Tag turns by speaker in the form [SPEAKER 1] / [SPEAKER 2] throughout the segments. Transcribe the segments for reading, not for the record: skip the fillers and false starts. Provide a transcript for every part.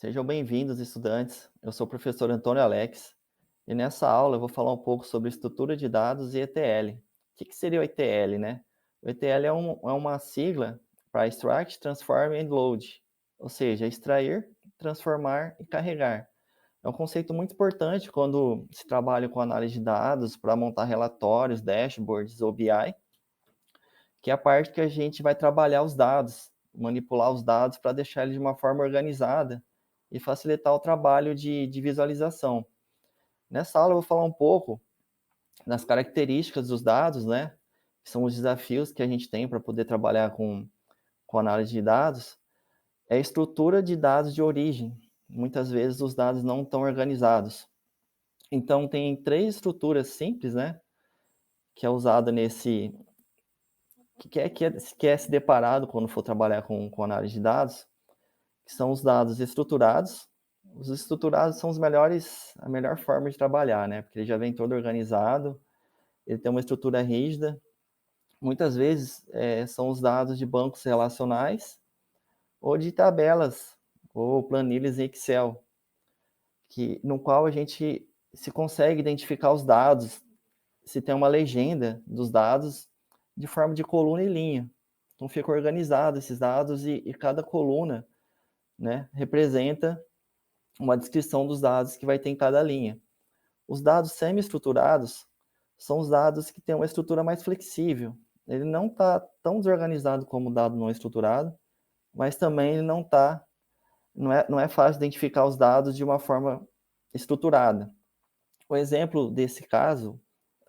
[SPEAKER 1] Sejam bem-vindos, estudantes. Eu sou o professor Antônio Alex e nessa aula eu vou falar um pouco sobre estrutura de dados e ETL. O que seria o ETL, né? O ETL é uma sigla para Extract, Transform and Load, ou seja, extrair, transformar e carregar. É um conceito muito importante quando se trabalha com análise de dados para montar relatórios, dashboards ou BI, que é a parte que a gente vai trabalhar os dados, manipular os dados para deixar eles de uma forma organizada e facilitar o trabalho de visualização. Nessa aula eu vou falar um pouco das características dos dados, né? Que são os desafios que a gente tem para poder trabalhar com análise de dados. É a estrutura de dados de origem. Muitas vezes os dados não estão organizados. Então tem três estruturas simples, né? Que é usada nesse, que é se deparado quando for trabalhar com análise de dados, que são os dados estruturados. Os estruturados são a melhor forma de trabalhar, né? Porque ele já vem todo organizado, ele tem uma estrutura rígida. Muitas vezes são os dados de bancos relacionais ou de tabelas ou planilhas em Excel, no qual a gente se consegue identificar os dados, se tem uma legenda dos dados de forma de coluna e linha. Então fica organizado esses dados e cada coluna, né, representa uma descrição dos dados que vai ter em cada linha. Os dados semi-estruturados são os dados que têm uma estrutura mais flexível. Ele não está tão desorganizado como o dado não estruturado, mas também ele não é fácil identificar os dados de uma forma estruturada. O exemplo desse caso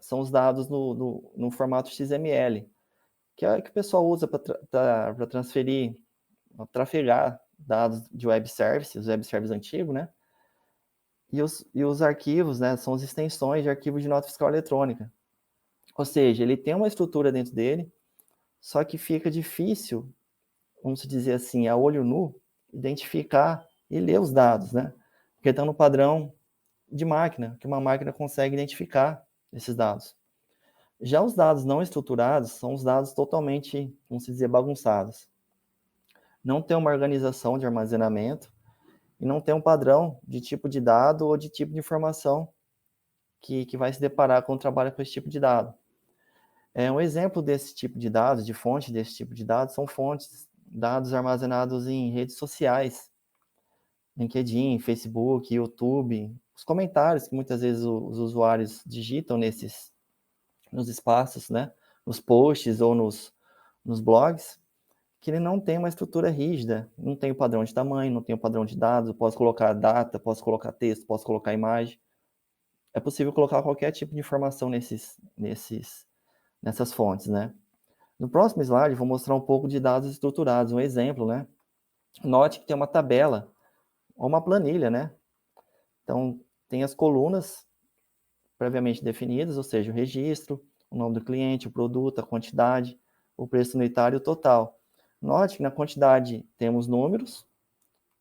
[SPEAKER 1] são os dados no formato XML, que é o que o pessoal usa para transferir, trafegar dados de web services, web services antigos, né? E os arquivos, né, são as extensões de arquivos de nota fiscal eletrônica. Ou seja, ele tem uma estrutura dentro dele, só que fica difícil, vamos dizer assim, a olho nu, identificar e ler os dados, né? Porque estão no padrão de máquina, que uma máquina consegue identificar esses dados. Já os dados não estruturados são os dados totalmente, vamos dizer, bagunçados. Não tem uma organização de armazenamento e não tem um padrão de tipo de dado ou de tipo de informação que vai se deparar quando trabalha com esse tipo de dado. Um exemplo desse tipo de dados, de fonte desse tipo de dados, são dados armazenados em redes sociais, LinkedIn, Facebook, YouTube, os comentários que muitas vezes os usuários digitam nos espaços, né, nos posts ou nos blogs, que ele não tem uma estrutura rígida, não tem o padrão de tamanho, não tem o padrão de dados, eu posso colocar data, posso colocar texto, posso colocar imagem. É possível colocar qualquer tipo de informação nessas fontes, né? No próximo slide, eu vou mostrar um pouco de dados estruturados, um exemplo, né? Note que tem uma tabela ou uma planilha, né? Então, tem as colunas previamente definidas, ou seja, o registro, o nome do cliente, o produto, a quantidade, o preço unitário e o total. Note que na quantidade temos números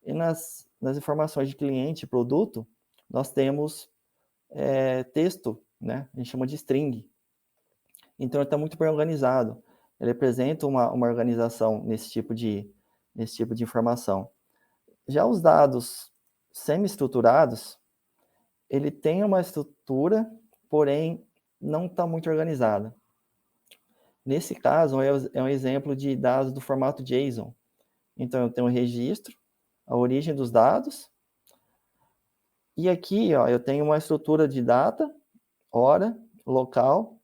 [SPEAKER 1] e nas informações de cliente e produto, nós temos texto, né? A gente chama de string. Então, ele está muito bem organizado. Ele apresenta uma organização nesse tipo de informação. Já os dados semi-estruturados, ele tem uma estrutura, porém não está muito organizada. Nesse caso, é um exemplo de dados do formato JSON. Então, eu tenho o registro, a origem dos dados, e aqui ó, eu tenho uma estrutura de data, hora, local,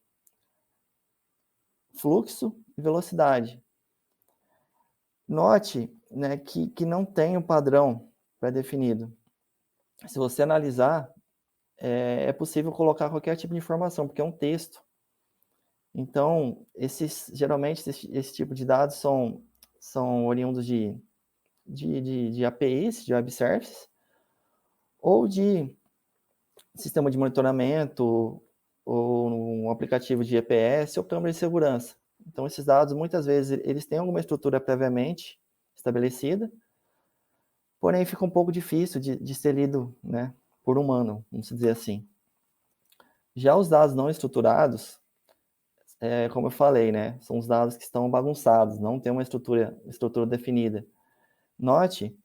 [SPEAKER 1] fluxo e velocidade. Note, né, que não tem um padrão pré-definido. Se você analisar, é possível colocar qualquer tipo de informação, porque é um texto. Então, geralmente, esse tipo de dados são oriundos de APIs, de web services, ou de sistema de monitoramento, ou um aplicativo de GPS, ou câmera de segurança. Então, esses dados, muitas vezes, eles têm alguma estrutura previamente estabelecida, porém fica um pouco difícil de ser lido, né, por humano, vamos dizer assim. Já os dados não estruturados, como eu falei, né, são os dados que estão bagunçados, não tem uma estrutura definida. Note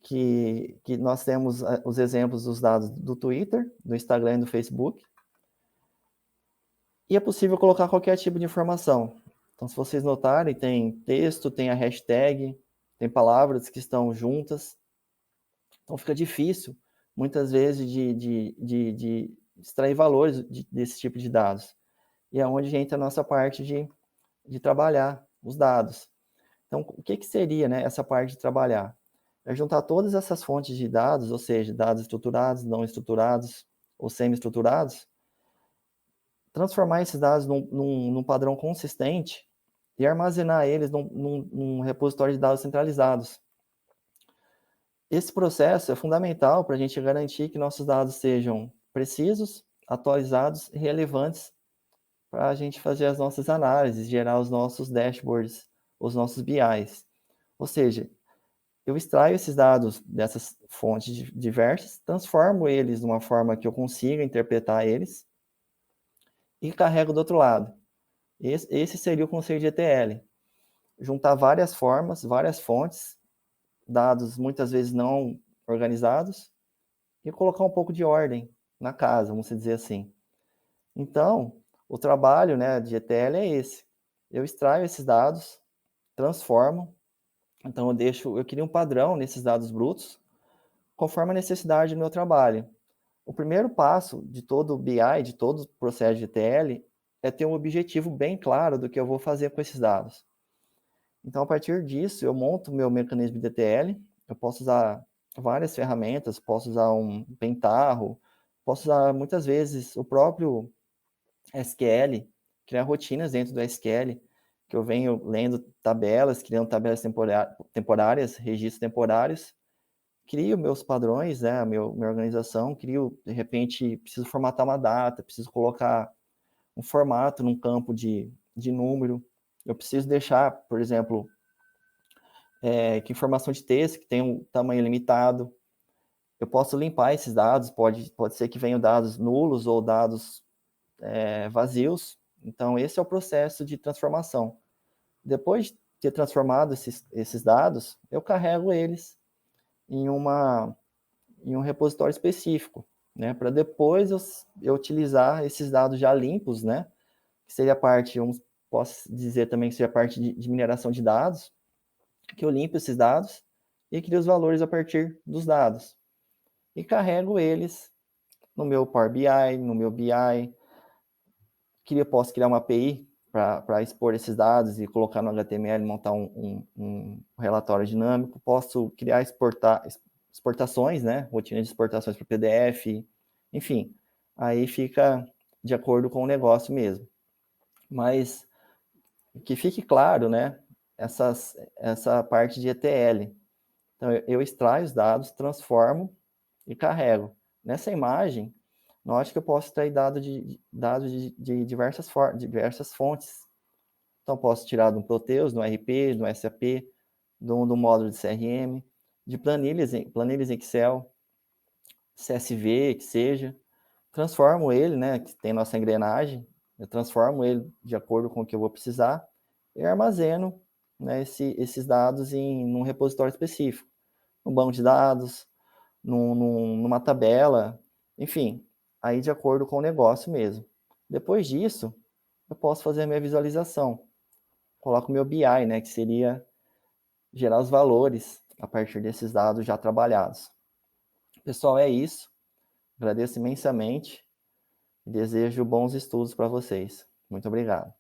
[SPEAKER 1] que nós temos os exemplos dos dados do Twitter, do Instagram e do Facebook. E é possível colocar qualquer tipo de informação. Então, se vocês notarem, tem texto, tem a hashtag, tem palavras que estão juntas. Então, fica difícil, muitas vezes, de extrair valores desse tipo de dados. E é onde entra a nossa parte de trabalhar os dados. Então, o que seria, né, essa parte de trabalhar? É juntar todas essas fontes de dados, ou seja, dados estruturados, não estruturados ou semi-estruturados, transformar esses dados num padrão consistente e armazenar eles num repositório de dados centralizados. Esse processo é fundamental para a gente garantir que nossos dados sejam precisos, atualizados e relevantes para a gente fazer as nossas análises, gerar os nossos dashboards, os nossos BIs. Ou seja, eu extraio esses dados dessas fontes diversas, transformo eles de uma forma que eu consiga interpretar eles e carrego do outro lado. Esse seria o conceito de ETL. Juntar várias formas, várias fontes, dados muitas vezes não organizados, e colocar um pouco de ordem na casa, vamos dizer assim. Então, o trabalho, né, de ETL é esse. Eu extraio esses dados, transformo, então eu crio um padrão nesses dados brutos, conforme a necessidade do meu trabalho. O primeiro passo de todo o BI, de todo o processo de ETL, é ter um objetivo bem claro do que eu vou fazer com esses dados. Então, a partir disso, eu monto o meu mecanismo de ETL, eu posso usar várias ferramentas, posso usar um Pentaho, posso usar muitas vezes o próprio SQL, criar rotinas dentro do SQL, que eu venho lendo tabelas, criando tabelas temporárias, registros temporários, crio meus padrões, né, minha organização, de repente, preciso formatar uma data, preciso colocar um formato num campo de número, eu preciso deixar, por exemplo, que informação de texto que tem um tamanho limitado, eu posso limpar esses dados, pode ser que venham dados nulos ou dados vazios, então esse é o processo de transformação. Depois de ter transformado esses dados, eu carrego eles em um repositório específico, né, para depois eu utilizar esses dados já limpos, né, que seria a parte, posso dizer também que seria a parte de mineração de dados, que eu limpo esses dados e crio os valores a partir dos dados. E carrego eles no meu Power BI, no meu BI, posso criar uma API para expor esses dados e colocar no HTML, montar um relatório dinâmico, posso criar exportações, né, rotina de exportações para PDF, enfim, aí fica de acordo com o negócio mesmo. Mas que fique claro, né, essa parte de ETL. Então, eu extraio os dados, transformo e carrego. Nessa imagem, note que eu posso extrair dados de diversas fontes. Então, posso tirar do Proteus, do RP, do SAP, do módulo de CRM, de planilhas Excel, CSV, que seja. Transformo ele, né, que tem nossa engrenagem, eu transformo ele de acordo com o que eu vou precisar e armazeno, né, esses dados num repositório específico, no banco de dados, numa tabela, enfim, aí de acordo com o negócio mesmo. Depois disso, eu posso fazer a minha visualização. Coloco o meu BI, né, que seria gerar os valores a partir desses dados já trabalhados. Pessoal, é isso. Agradeço imensamente e desejo bons estudos para vocês. Muito obrigado.